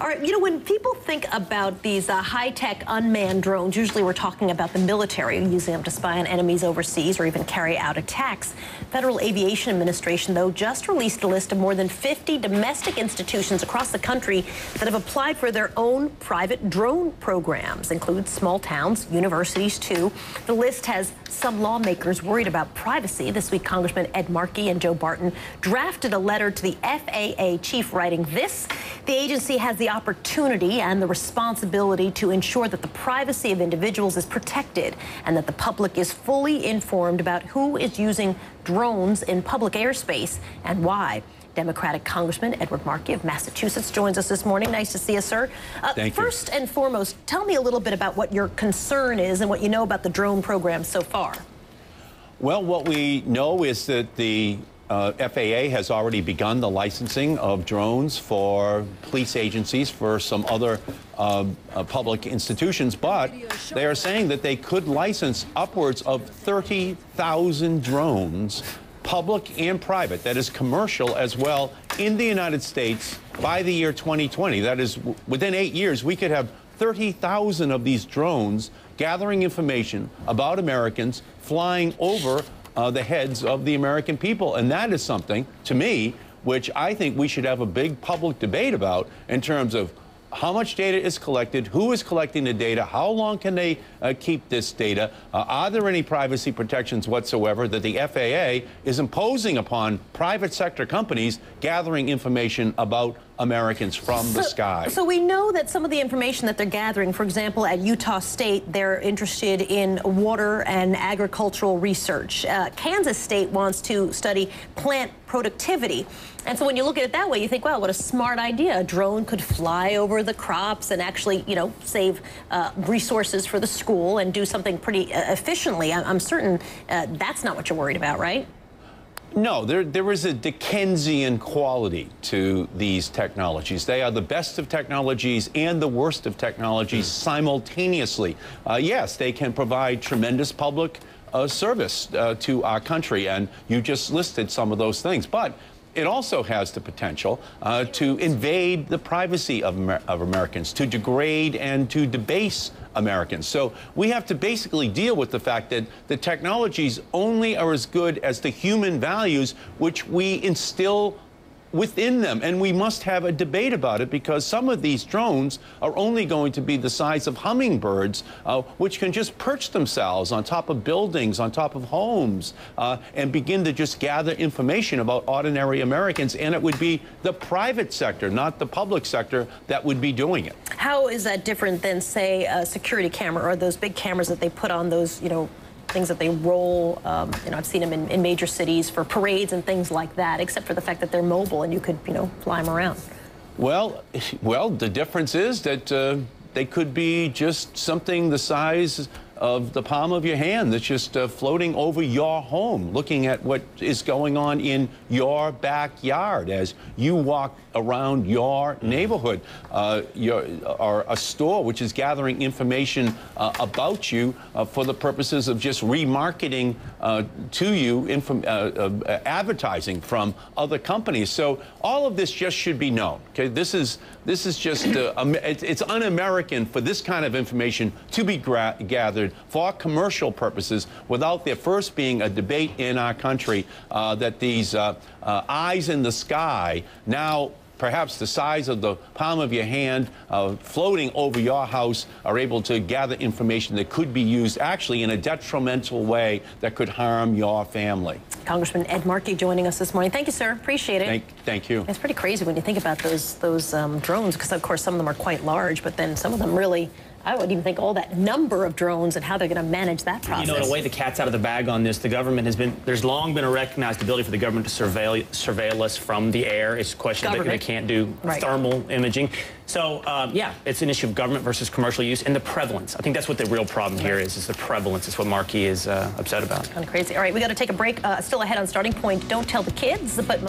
All right, you know, when people think about these high-tech unmanned drones, usually we're talking about the military using them to spy on enemies overseas or even carry out attacks. Federal Aviation Administration, though, just released a list of more than 50 domestic institutions across the country that have applied for their own private drone programs. Includes small towns, universities, too. The list has some lawmakers worried about privacy. This week, Congressman Ed Markey and Joe Barton drafted a letter to the FAA chief writing this: the agency has the opportunity and the responsibility to ensure that the privacy of individuals is protected and that the public is fully informed about who is using drones in public airspace and why. Democratic Congressman Edward Markey of Massachusetts joins us this morning. Nice to see you, sir. Thank you. First and foremost, tell me a little bit about what your concern is and what you know about the drone program so far. Well, what we know is that the FAA has already begun the licensing of drones for police agencies, for some other public institutions, but they are saying that they could license upwards of 30,000 drones, public and private, that is commercial as well, in the United States by the year 2020. That is, within 8 years, we could have 30,000 of these drones gathering information about Americans flying over the heads of the American people. And that is something, to me, which I think we should have a big public debate about in terms of how much data is collected, who is collecting the data, how long can they keep this data, are there any privacy protections whatsoever that the FAA is imposing upon private sector companies gathering information about Americans from the sky. So we know that some of the information that they're gathering, for example, at Utah State, they're interested in water and agricultural research. Kansas State wants to study plant productivity. And so when you look at it that way, you think, wow, what a smart idea. A drone could fly over the crops and actually, you know, save resources for the school and do something pretty efficiently. I'm certain that's not what you're worried about, right? No, there is a Dickensian quality to these technologies. They are the best of technologies and the worst of technologies simultaneously. Yes, they can provide tremendous public service to our country, and you just listed some of those things. But it also has the potential to invade the privacy of Americans, to degrade and to debase Americans. So we have to basically deal with the fact that the technologies only are as good as the human values which we instill within them, and we must have a debate about it, because some of these drones are only going to be the size of hummingbirds, which can just perch themselves on top of buildings, on top of homes, and begin to just gather information about ordinary Americans. And it would be the private sector, not the public sector, that would be doing it. How is that different than, say, a security camera or those big cameras that they put on those, you know, things that they roll? You know, I've seen them in major cities for parades and things like that, except for the fact that they're mobile and you could, you know, fly them around. Well, the difference is that they could be just something the size of the palm of your hand that's just floating over your home, looking at what is going on in your backyard as you walk around your neighborhood, or a store which is gathering information about you for the purposes of just remarketing to you advertising from other companies. So all of this just should be known. Okay, this is just it's un-American for this kind of information to be gathered for commercial purposes without there first being a debate in our country that these eyes in the sky, now perhaps the size of the palm of your hand, floating over your house, are able to gather information that could be used actually in a detrimental way that could harm your family. Congressman Ed Markey joining us this morning. Thank you, sir. Appreciate it. Thank you. It's pretty crazy when you think about those drones, because of course some of them are quite large, but then some of them really, I wouldn't even think all that number of drones and how they're going to manage that process. You know, in a way, the cat's out of the bag on this. The government has been, there's long been a recognized ability for the government to surveil us from the air. It's a question that they can't do thermal imaging. So, yeah, it's an issue of government versus commercial use and the prevalence. I think that's what the real problem here is the prevalence. It's what Markey is upset about. Kind of crazy. All right, we got to take a break. Still ahead on Starting Point. Don't tell the kids, but